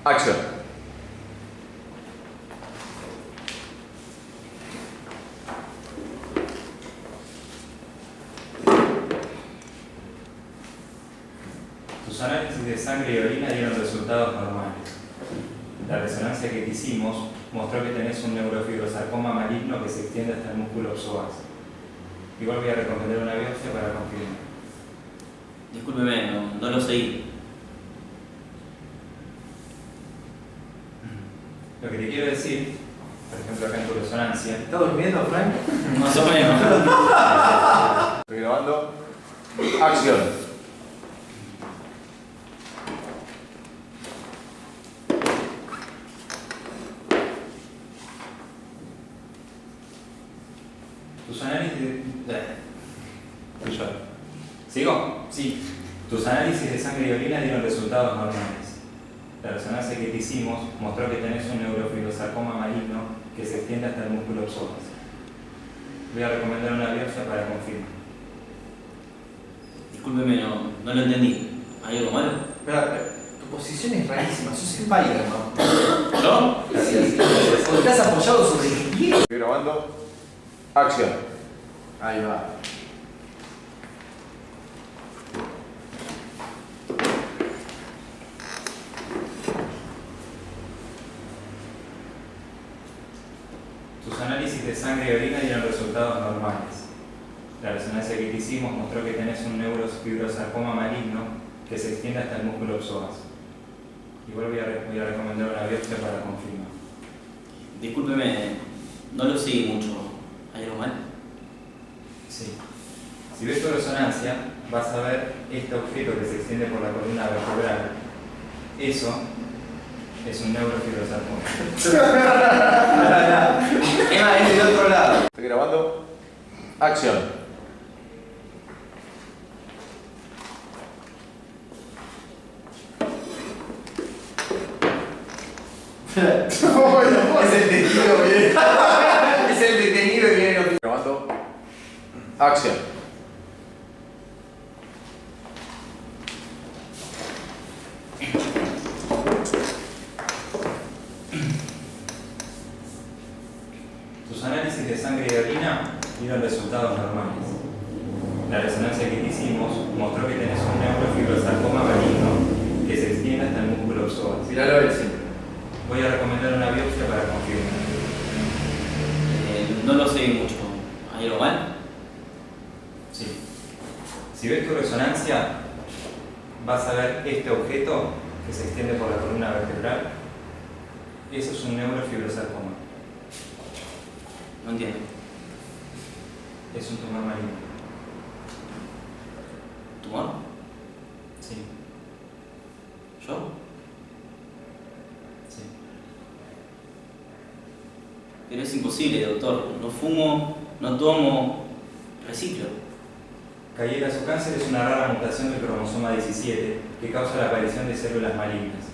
Acción. Tus análisis de sangre y orina dieron resultados normales. La resonancia que te hicimos mostró que tenés un neurofibrosarcoma maligno que se extiende hasta el músculo psoas. Igual voy a recomendar una biopsia para confirmar. Discúlpeme, no lo seguí. Lo que te quiero decir, por ejemplo acá en tu resonancia, ¿Estás durmiendo, Frank? Más o menos. Estoy grabando. Acción. tus análisis de... ¿Sigo? Sí. Tus análisis de sangre y orina dieron resultados normales. La resonancia que te hicimos mostró que tenés un neurofibrosarcoma maligno que se extiende hasta el músculo psoas. Voy a recomendar una biopsia para confirmar. Discúlpeme, no lo entendí. ¿Hay algo malo? Espera, tu posición es rarísima, sos Spider-Man. ¿Yo? Sí. O estás apoyado sobre el pie. Estoy grabando. Acción. Ahí va. Tus análisis de sangre y orina dieron resultados normales. La resonancia que te hicimos mostró que tenés un neurofibrosarcoma maligno que se extiende hasta el músculo psoas. Igual voy a recomendar una biopsia para confirmar. Discúlpeme, no lo seguí mucho. ¿Hay algo mal? Sí. Si ves tu resonancia, vas a ver este objeto que se extiende por la columna vertebral. Eso es un neurofibrosarcoma. Emma, es del otro lado. Estoy grabando. Acción. Es el detenido que viene. Es el detenido que viene. Grabando. Acción. Tus análisis de sangre y orina dieron resultados normales. La resonancia que te hicimos mostró que tenés un neurofibrosarcoma maligno que se extiende hasta el músculo psoas. Míralo él siempre. Voy a recomendar una biopsia para confirmar. No lo seguí mucho. ¿Hay algo mal? Sí. Si ves tu resonancia, vas a ver este objeto que se extiende por la columna vertebral. Eso es un neurofibrosarcoma. No entiendo. Es un tumor maligno. ¿Tumor? Sí. ¿Yo? Sí. Pero es imposible, doctor. No fumo, no tomo, reciclo. Cayera su cáncer es una rara mutación del cromosoma 17 que causa la aparición de células malignas.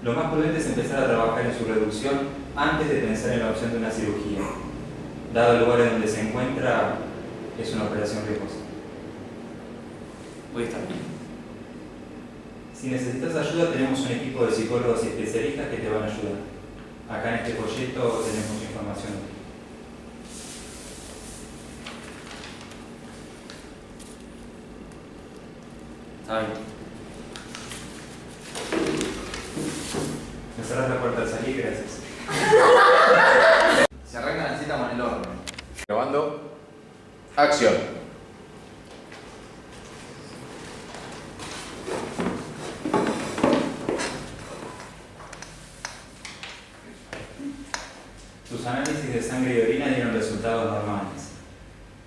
Lo más prudente es empezar a trabajar en su reducción antes de pensar en la opción de una cirugía. Dado el lugar en donde se encuentra, es una operación riesgosa. Voy a estar bien. Si necesitas ayuda, tenemos un equipo de psicólogos y especialistas que te van a ayudar. Acá en este folleto tenemos mucha información. Está bien. Me cerrás la puerta al salir, gracias. Se arranca la cita con el horno. Grabando. Acción. Tus análisis de sangre y orina dieron resultados normales.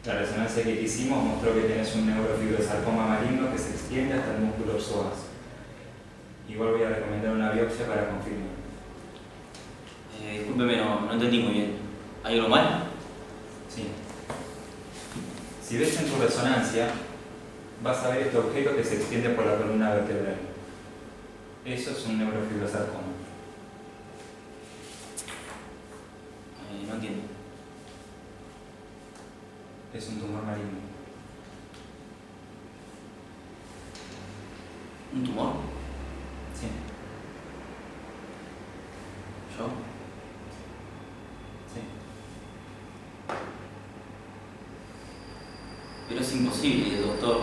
La resonancia que te hicimos mostró que tenés un neurofibrosarcoma maligno que se extiende hasta el músculo psoas. Igual voy a recomendar una biopsia para confirmar. Discúlpeme, no entendí muy bien. ¿Hay algo mal? Sí. Si ves en tu resonancia, vas a ver este objeto que se extiende por la columna vertebral. Eso es un neurofibrosarcoma. No entiendo. Es un tumor maligno. ¿Un tumor? Sí. ¿Yo? Sí. Pero es imposible, doctor.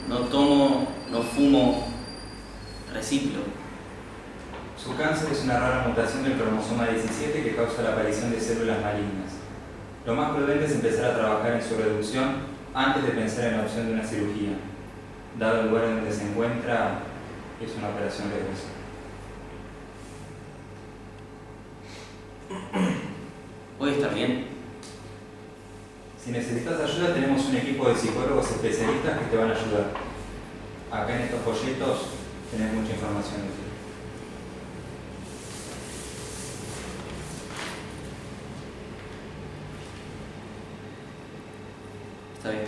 No tomo, no fumo, reciclo. Su cáncer es una rara mutación del cromosoma 17 que causa la aparición de células malignas. Lo más prudente es empezar a trabajar en su reducción antes de pensar en la opción de una cirugía. Dado el lugar en donde se encuentra, es una operación riesgosa. ¿Puede estar bien? Si necesitas ayuda, tenemos un equipo de psicólogos especialistas que te van a ayudar. Acá en estos folletos tenés mucha información útil. Está bien.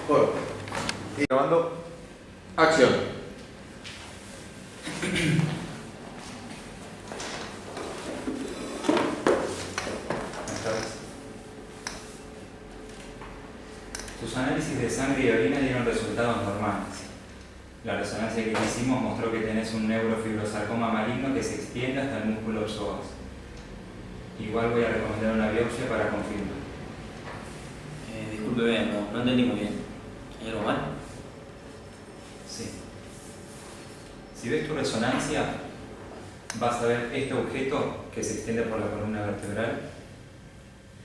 Corte. Y grabando. Acción. Esta vez. Tus análisis de sangre y orina dieron resultados normales. La resonancia que hicimos mostró que tenés un neurofibrosarcoma maligno que se extiende hasta el músculo psoas. Igual voy a recomendar una biopsia para confirmar. Discúlpeme, no entendí muy bien. ¿Hay algo mal? Sí. Si ves tu resonancia, vas a ver este objeto que se extiende por la columna vertebral.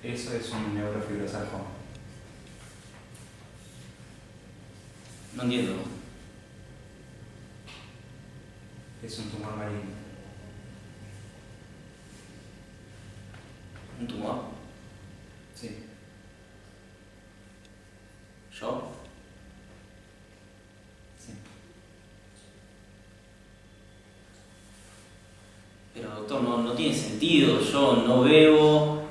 Eso es un neurofibrosarcoma. No entiendo. Es un tumor maligno. ¿Un tumor? Sí. ¿Yo? Sí. Pero doctor, no tiene sentido. Yo no bebo,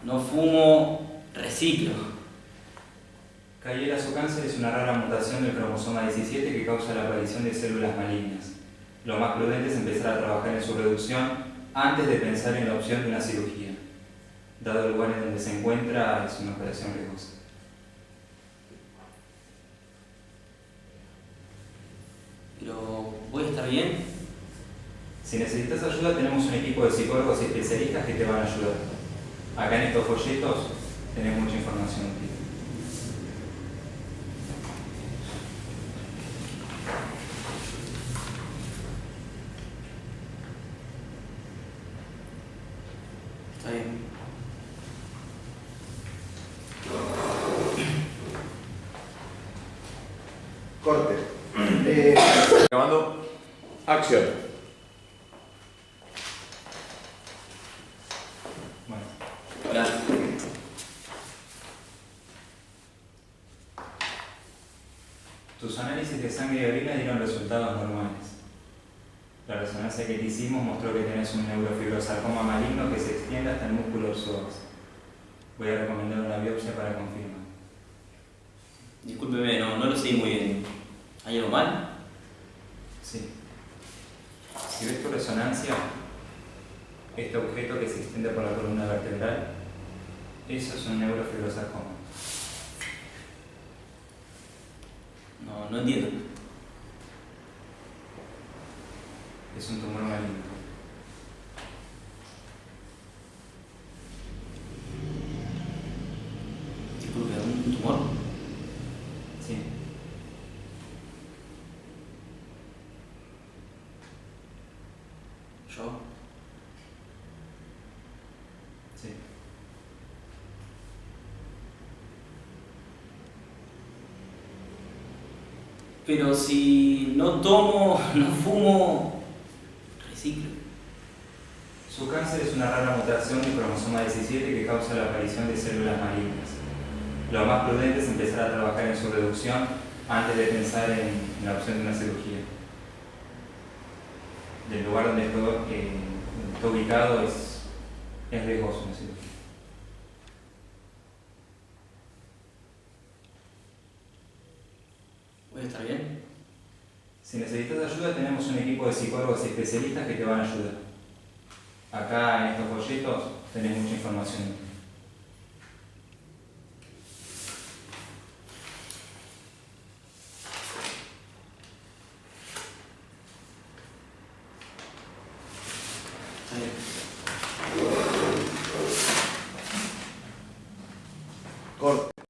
no fumo, reciclo. Cayela, su cáncer es una rara mutación del cromosoma 17 que causa la aparición de células malignas. Lo más prudente es empezar a trabajar en su reducción antes de pensar en la opción de una cirugía. Dado el lugar en donde se encuentra, es una operación riesgosa. Pero, ¿voy a estar bien? Si necesitas ayuda, tenemos un equipo de psicólogos y especialistas que te van a ayudar. Acá en estos folletos tenés mucha información útil. Está bien. Corte. Grabando. Acción. Bueno, Hola. tus análisis de sangre y orina dieron resultados normales. La resonancia que te hicimos mostró que tenés un neurofibrosarcoma maligno que se extiende hasta el músculo psoas. Voy a recomendar una biopsia para confirmar. Discúlpeme, no lo sé muy bien. ¿Hay algo mal? Sí. Si ves tu resonancia, este objeto que se extiende por la columna vertebral, eso es un neurofibrosarcoma. No entiendo. Es un tumor maligno. Disculpe, ¿un tumor? Sí. ¿Yo? Sí. Pero si no tomo, no fumo, reciclo. Su cáncer es una rara mutación del cromosoma 17 que causa la aparición de células malignas. Lo más prudente es empezar a trabajar en su reducción antes de pensar en la opción de una cirugía. Del lugar donde está ubicado es riesgoso una cirugía. ¿Voy a estar bien? Si necesitas ayuda, tenemos un equipo de psicólogos y especialistas que te van a ayudar. Acá en estos folletos tenés mucha información.